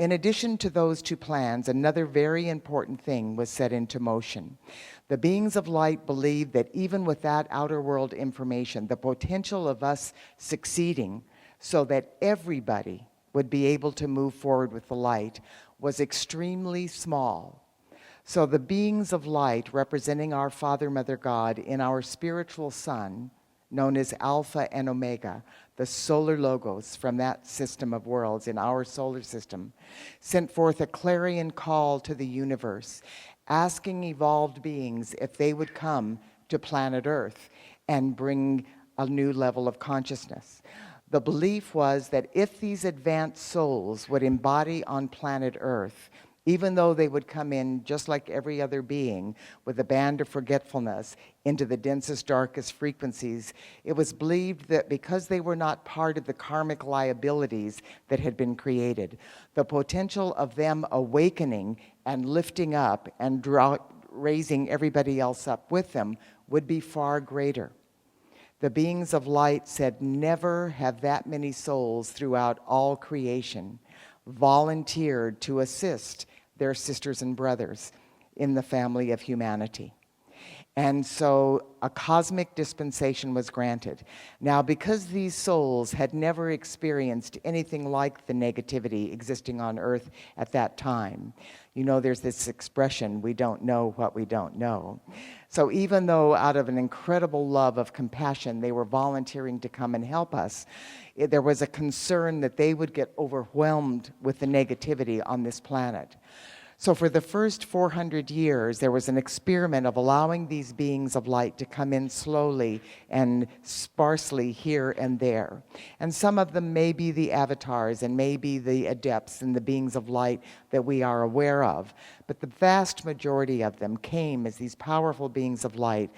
in addition to those two plans, another very important thing was set into motion. The beings of light believed that even with that outer world information, the potential of us succeeding so that everybody would be able to move forward with the light was extremely small. So the beings of light representing our Father, Mother God in our spiritual sun, known as Alpha and Omega, the solar logos from that system of worlds in our solar system, sent forth a clarion call to the universe, asking evolved beings if they would come to planet Earth and bring a new level of consciousness. The belief was that if these advanced souls would embody on planet Earth, even though they would come in just like every other being with a band of forgetfulness into the densest, darkest frequencies, it was believed that because they were not part of the karmic liabilities that had been created, the potential of them awakening and lifting up and raising everybody else up with them would be far greater. The beings of light said never have that many souls throughout all creation volunteered to assist their sisters and brothers in the family of humanity. And so a cosmic dispensation was granted. Now, because these souls had never experienced anything like the negativity existing on Earth at that time, you know, there's this expression, we don't know what we don't know. So even though out of an incredible love of compassion, they were volunteering to come and help us, there was a concern that they would get overwhelmed with the negativity on this planet. So for the first 400 years, there was an experiment of allowing these beings of light to come in slowly and sparsely here and there. And some of them may be the avatars and may be the adepts and the beings of light that we are aware of. But the vast majority of them came as these powerful beings of light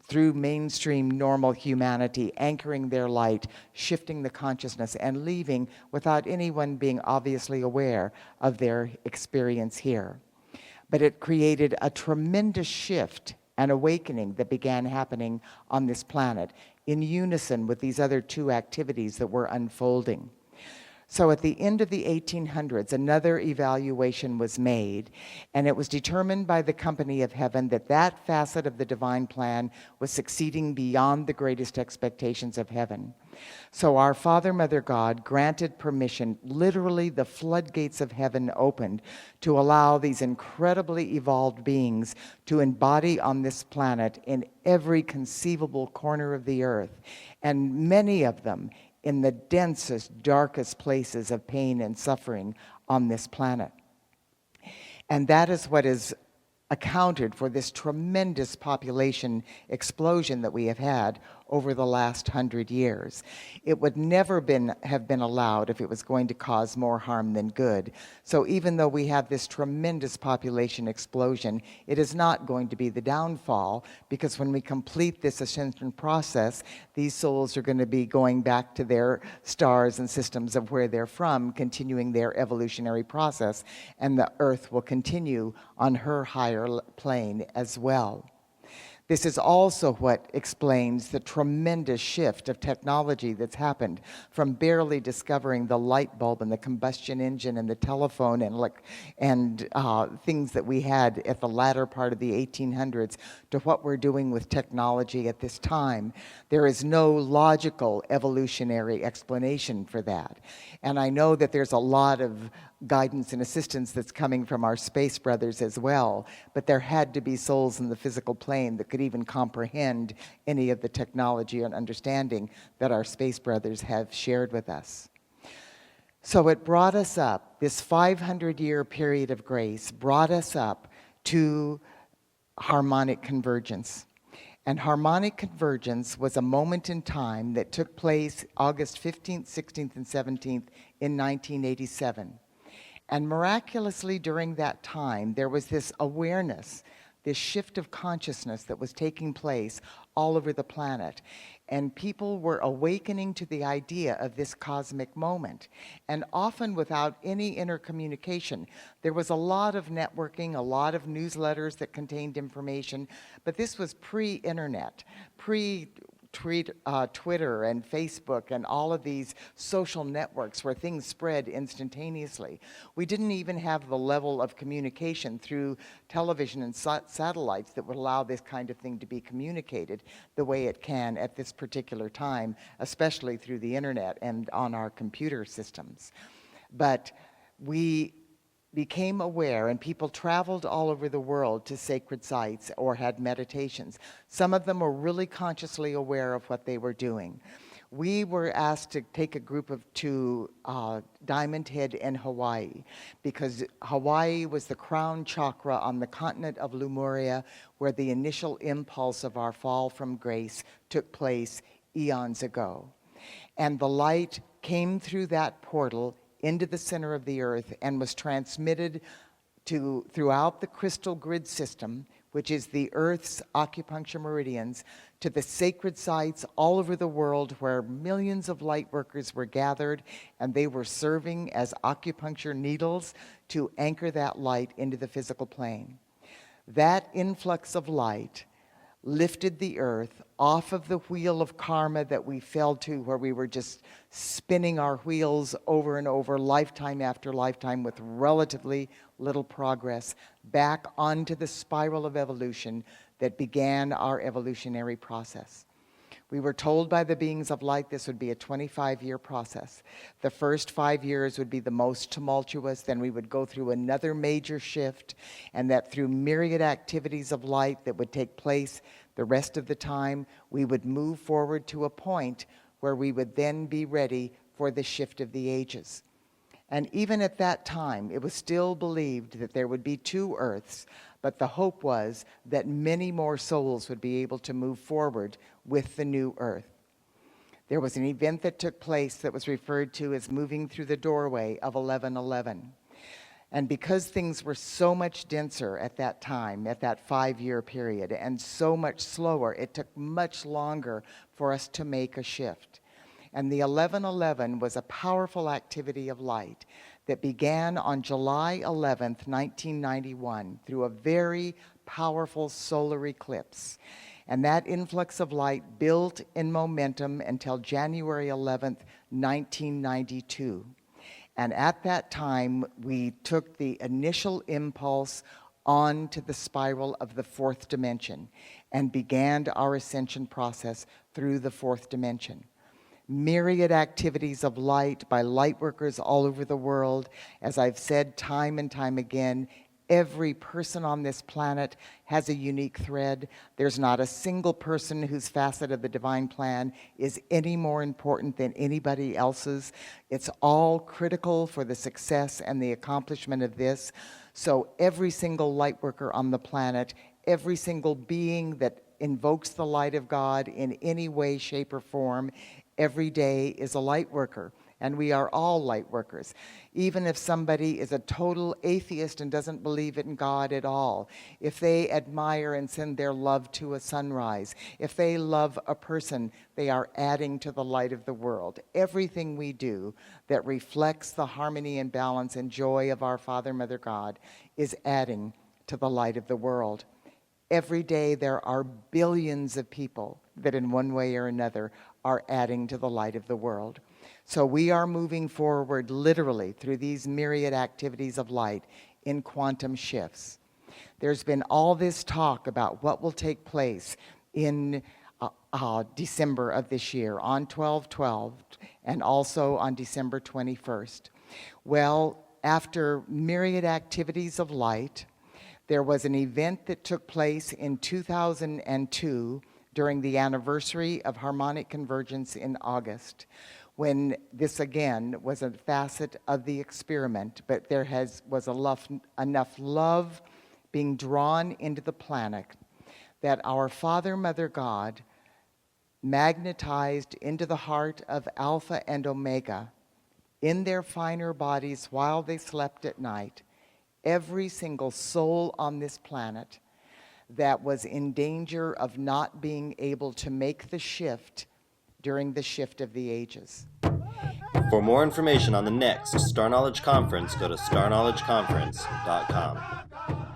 through mainstream normal humanity, anchoring their light, shifting the consciousness, and leaving without anyone being obviously aware of their experience here. But it created a tremendous shift and awakening that began happening on this planet in unison with these other two activities that were unfolding. So at the end of the 1800s, another evaluation was made, and it was determined by the Company of Heaven that that facet of the divine plan was succeeding beyond the greatest expectations of heaven. So our Father, Mother God granted permission, literally the floodgates of heaven opened, to allow these incredibly evolved beings to embody on this planet in every conceivable corner of the earth, and many of them in the densest, darkest places of pain and suffering on this planet. And that is what is accounted for this tremendous population explosion that we have had over the last 100 years. It would never have been allowed if it was going to cause more harm than good. So even though we have this tremendous population explosion, it is not going to be the downfall, because when we complete this ascension process, these souls are going to be going back to their stars and systems of where they're from, continuing their evolutionary process, and the Earth will continue on her higher plane as well. This is also what explains the tremendous shift of technology that's happened from barely discovering the light bulb and the combustion engine and the telephone and things that we had at the latter part of the 1800s to what we're doing with technology at this time. There is no logical evolutionary explanation for that. And I know that there's a lot of guidance and assistance that's coming from our space brothers as well, but there had to be souls in the physical plane that could even comprehend any of the technology and understanding that our space brothers have shared with us. So it brought us up, this 500-year period of grace brought us up to harmonic convergence. And harmonic convergence was a moment in time that took place August 15th, 16th, and 17th in 1987. And miraculously during that time, there was this awareness, this shift of consciousness that was taking place all over the planet. And people were awakening to the idea of this cosmic moment. And often without any intercommunication. There was a lot of networking, a lot of newsletters that contained information, but this was pre-internet, Twitter and Facebook and all of these social networks where things spread instantaneously. We didn't even have the level of communication through television and satellites that would allow this kind of thing to be communicated the way it can at this particular time, especially through the internet and on our computer systems. But we became aware, and people traveled all over the world to sacred sites or had meditations. Some of them were really consciously aware of what they were doing. We were asked to take a group to Diamond Head in Hawaii, because Hawaii was the crown chakra on the continent of Lemuria, where the initial impulse of our fall from grace took place eons ago. And the light came through that portal into the center of the earth and was transmitted throughout the crystal grid system, which is the earth's acupuncture meridians, to the sacred sites all over the world where millions of light workers were gathered, and they were serving as acupuncture needles to anchor that light into the physical plane. That influx of light lifted the earth off of the wheel of karma that we fell to, where we were just spinning our wheels over and over, lifetime after lifetime, with relatively little progress, back onto the spiral of evolution that began our evolutionary process. We were told by the beings of light this would be a 25-year process. The first 5 years would be the most tumultuous, then we would go through another major shift, and that through myriad activities of light that would take place the rest of the time, we would move forward to a point where we would then be ready for the shift of the ages. And even at that time, it was still believed that there would be two earths, but the hope was that many more souls would be able to move forward with the new earth. There was an event that took place that was referred to as moving through the doorway of 1111. And because things were so much denser at that time, at that 5-year period, and so much slower, it took much longer for us to make a shift. And the 1111 was a powerful activity of light that began on July 11th, 1991, through a very powerful solar eclipse. And that influx of light built in momentum until January 11th, 1992. And at that time, we took the initial impulse onto the spiral of the fourth dimension and began our ascension process through the fourth dimension. Myriad activities of light by light workers all over the world. As I've said time and time again, every person on this planet has a unique thread. There's not a single person whose facet of the divine plan is any more important than anybody else's. It's all critical for the success and the accomplishment of this. So every single light worker on the planet, every single being that invokes the light of God in any way, shape, or form, every day is a light worker. And we are all light workers. Even if somebody is a total atheist and doesn't believe in God at all, if they admire and send their love to a sunrise, if they love a person, they are adding to the light of the world. Everything we do that reflects the harmony and balance and joy of our Father, Mother, God is adding to the light of the world. Every day there are billions of people that in one way or another are adding to the light of the world. So we are moving forward literally through these myriad activities of light in quantum shifts. There's been all this talk about what will take place in December of this year, on 12/12, and also on December 21st. Well, after myriad activities of light, there was an event that took place in 2002 during the anniversary of harmonic convergence in August, when this again was a facet of the experiment, but there was enough love being drawn into the planet that our Father, Mother, God magnetized into the heart of Alpha and Omega in their finer bodies while they slept at night, every single soul on this planet that was in danger of not being able to make the shift during the shift of the ages. For more information on the next Star Knowledge Conference, go to starknowledgeconference.com.